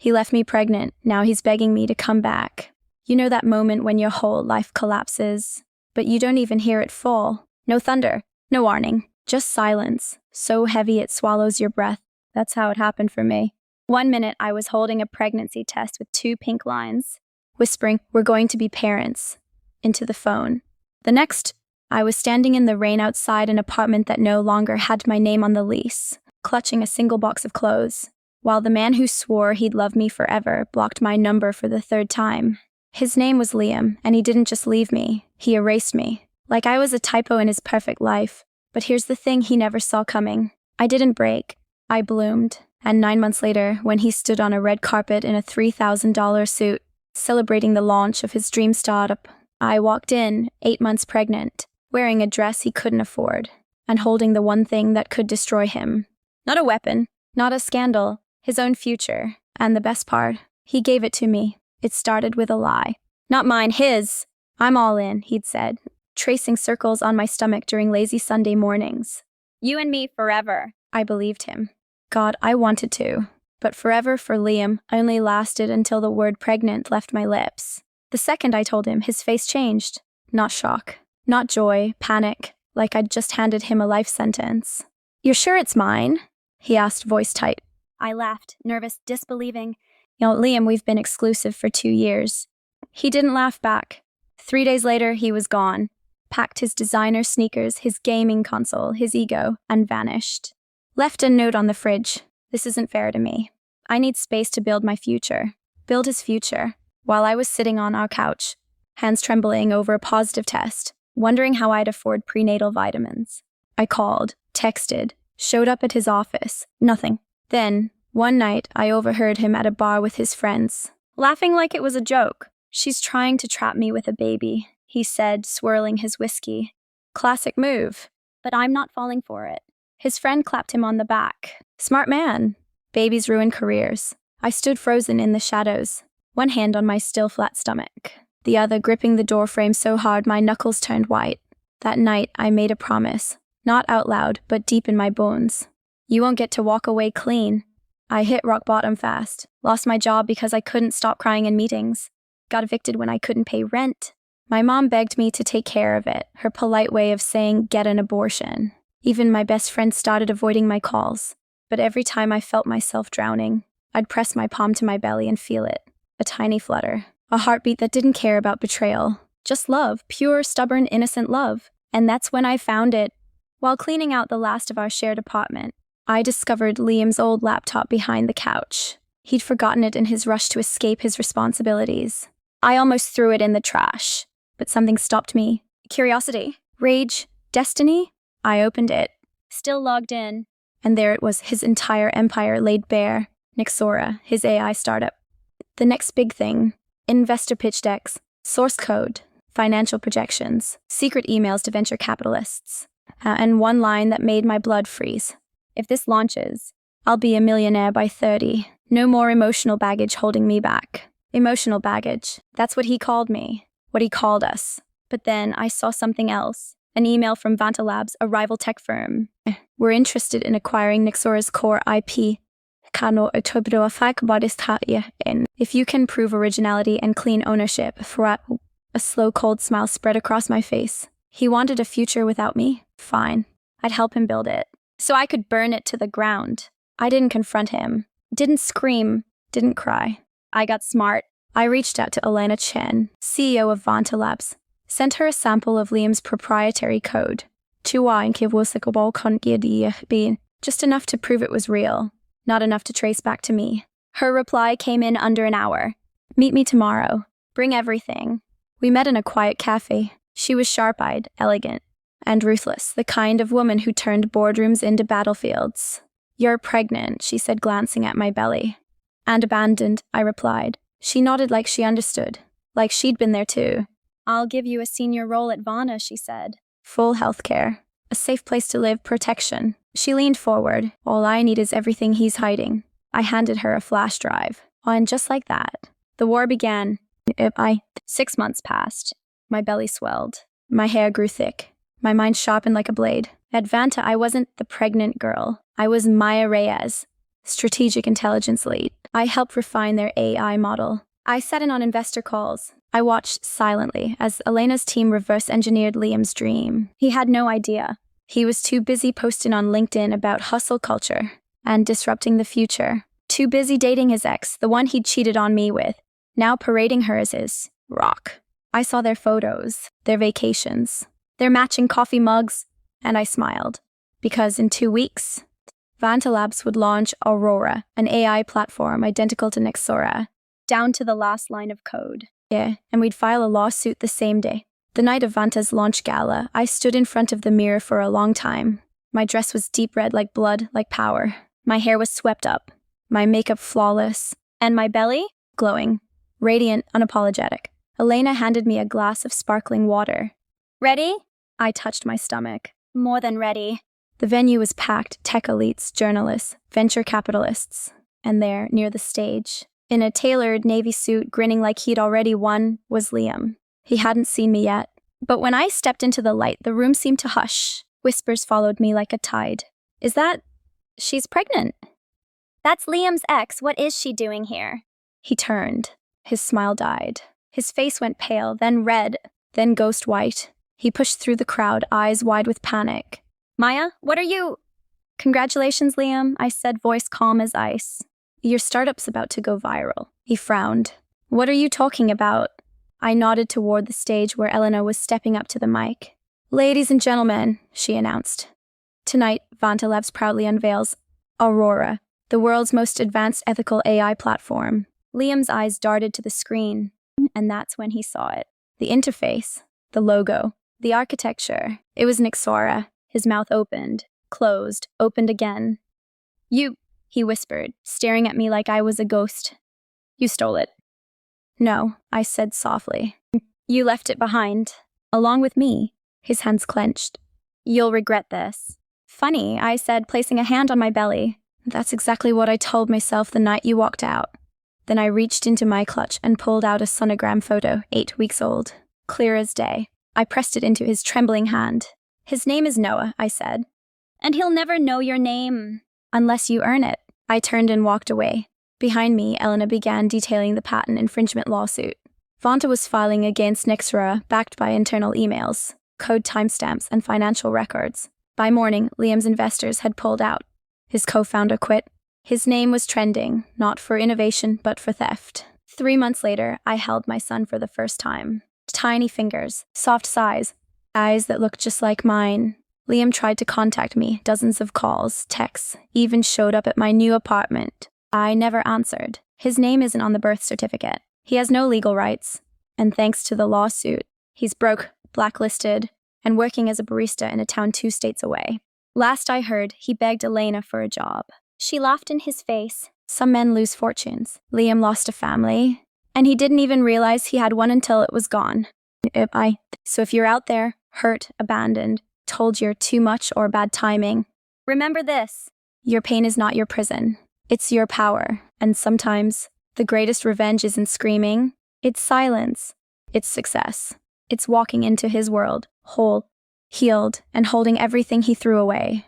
He left me pregnant. Now he's begging me to come back. You know that moment when your whole life collapses, but you don't even hear it fall. No thunder, no warning, just silence, so heavy it swallows your breath. That's how it happened for me. 1 minute I was holding a pregnancy test with 2 pink lines, whispering, "We're going to be parents," into the phone. The next, I was standing in the rain outside an apartment that no longer had my name on the lease, clutching a single box of clothes, while the man who swore he'd love me forever blocked my number for the 3rd time. His name was Liam, and he didn't just leave me, he erased me, like I was a typo in his perfect life. But here's the thing he never saw coming. I didn't break, I bloomed, and 9 months later, when he stood on a red carpet in a $3,000 suit, celebrating the launch of his dream startup, I walked in, 8 months pregnant, wearing a dress he couldn't afford, and holding the one thing that could destroy him. Not a weapon, not a scandal, his own future. And the best part, he gave it to me. It started with a lie. Not mine, his. "I'm all in," he'd said, tracing circles on my stomach during lazy Sunday mornings. "You and me forever." I believed him. God, I wanted to. But forever for Liam only lasted until the word pregnant left my lips. The second I told him, his face changed. Not shock, not joy, panic, like I'd just handed him a life sentence. "You're sure it's mine?" he asked, voice tight. I laughed, nervous, disbelieving. Liam, we've been exclusive for 2 years. He didn't laugh back. 3 days later, he was gone, packed his designer sneakers, his gaming console, his ego, and vanished. Left a note on the fridge. "This isn't fair to me. I need space to build my future." Build his future. While I was sitting on our couch, hands trembling over a positive test, wondering how I'd afford prenatal vitamins. I called, texted, showed up at his office. Nothing. Then, one night, I overheard him at a bar with his friends, laughing like it was a joke. "She's trying to trap me with a baby," he said, swirling his whiskey. Classic move. But I'm not falling for it. His friend clapped him on the back. "Smart man. Babies ruin careers." I stood frozen in the shadows, one hand on my still flat stomach, the other gripping the doorframe so hard my knuckles turned white. That night, I made a promise, not out loud, but deep in my bones. "You won't get to walk away clean." I hit rock bottom fast, lost my job because I couldn't stop crying in meetings, got evicted when I couldn't pay rent. My mom begged me to take care of it, her polite way of saying, "Get an abortion." Even my best friend started avoiding my calls. But every time I felt myself drowning, I'd press my palm to my belly and feel it. A tiny flutter. A heartbeat that didn't care about betrayal. Just love. Pure, stubborn, innocent love. And that's when I found it. While cleaning out the last of our shared apartment, I discovered Liam's old laptop behind the couch. He'd forgotten it in his rush to escape his responsibilities. I almost threw it in the trash, but something stopped me. Curiosity, rage, destiny? I opened it, still logged in, and there it was, his entire empire laid bare. Nixora, his AI startup. The next big thing, investor pitch decks, source code, financial projections, secret emails to venture capitalists, and one line that made my blood freeze. "If this launches, I'll be a millionaire by 30. No more emotional baggage holding me back." Emotional baggage. That's what he called me. What he called us. But then I saw something else. An email from Vanta Labs, a rival tech firm. "We're interested in acquiring Nixora's core IP. If you can prove originality and clean ownership." A slow, cold smile spread across my face. He wanted a future without me? Fine. I'd help him build it, so I could burn it to the ground. I didn't confront him. Didn't scream. Didn't cry. I got smart. I reached out to Elena Chen, CEO of Vanta Labs. Sent her a sample of Liam's proprietary code. Just enough to prove it was real. Not enough to trace back to me. Her reply came in under an hour. "Meet me tomorrow. Bring everything." We met in a quiet cafe. She was sharp-eyed, elegant, and ruthless, the kind of woman who turned boardrooms into battlefields. "You're pregnant," she said, glancing at my belly. "And abandoned," I replied. She nodded like she understood, like she'd been there too. "I'll give you a senior role at Vana," she said. "Full healthcare. A safe place to live, protection." She leaned forward. "All I need is everything he's hiding." I handed her a flash drive. And just like that, the war began. 6 months passed. My belly swelled. My hair grew thick. My mind sharpened like a blade. At Vanta, I wasn't the pregnant girl. I was Maya Reyes, strategic intelligence lead. I helped refine their AI model. I sat in on investor calls. I watched silently as Elena's team reverse engineered Liam's dream. He had no idea. He was too busy posting on LinkedIn about hustle culture and disrupting the future. Too busy dating his ex, the one he'd cheated on me with, now parading her as his rock. I saw their photos, their vacations, their matching coffee mugs, and I smiled. Because in 2 weeks, Vanta Labs would launch Aurora, an AI platform identical to Nexora, down to the last line of code. Yeah, and we'd file a lawsuit the same day. The night of Vanta's launch gala, I stood in front of the mirror for a long time. My dress was deep red like blood, like power. My hair was swept up, my makeup flawless, and my belly glowing, radiant, unapologetic. Elena handed me a glass of sparkling water. Ready? I touched my stomach. More than ready. The venue was packed, tech elites, journalists, venture capitalists. And there, near the stage, in a tailored navy suit, grinning like he'd already won, was Liam. He hadn't seen me yet. But when I stepped into the light, the room seemed to hush. Whispers followed me like a tide. Is that... she's pregnant? That's Liam's ex. What is she doing here? He turned. His smile died. His face went pale, then red, then ghost white. He pushed through the crowd, eyes wide with panic. Maya, what are you... Congratulations, Liam, I said, voice calm as ice. Your startup's about to go viral. He frowned. What are you talking about? I nodded toward the stage where Elena was stepping up to the mic. Ladies and gentlemen, she announced. Tonight, Vanta Labs proudly unveils Aurora, the world's most advanced ethical AI platform. Liam's eyes darted to the screen, and that's when he saw it. The interface, the logo, the architecture. It was Nexora. His mouth opened, closed, opened again. You... he whispered, staring at me like I was a ghost. You stole it. No, I said softly. You left it behind, along with me. His hands clenched. You'll regret this. Funny, I said, placing a hand on my belly. That's exactly what I told myself the night you walked out. Then I reached into my clutch and pulled out a sonogram photo, 8 weeks old. Clear as day. I pressed it into his trembling hand. His name is Noah, I said. And he'll never know your name. Unless you earn it. I turned and walked away. Behind me, Elena began detailing the patent infringement lawsuit. Vanta was filing against Nexora, backed by internal emails, code timestamps, and financial records. By morning, Liam's investors had pulled out. His co-founder quit. His name was trending, not for innovation, but for theft. 3 months later, I held my son for the first time. Tiny fingers, soft sighs, eyes that looked just like mine. Liam tried to contact me, dozens of calls, texts, even showed up at my new apartment. I never answered. His name isn't on the birth certificate. He has no legal rights. And thanks to the lawsuit, he's broke, blacklisted, and working as a barista in a town 2 states away. Last I heard, he begged Elena for a job. She laughed in his face. Some men lose fortunes. Liam lost a family, and he didn't even realize he had one until it was gone. So if you're out there, hurt, abandoned, told you're too much or bad timing, remember this. Your pain is not your prison. It's your power. And sometimes, the greatest revenge isn't screaming. It's silence. It's success. It's walking into his world, whole, healed, and holding everything he threw away.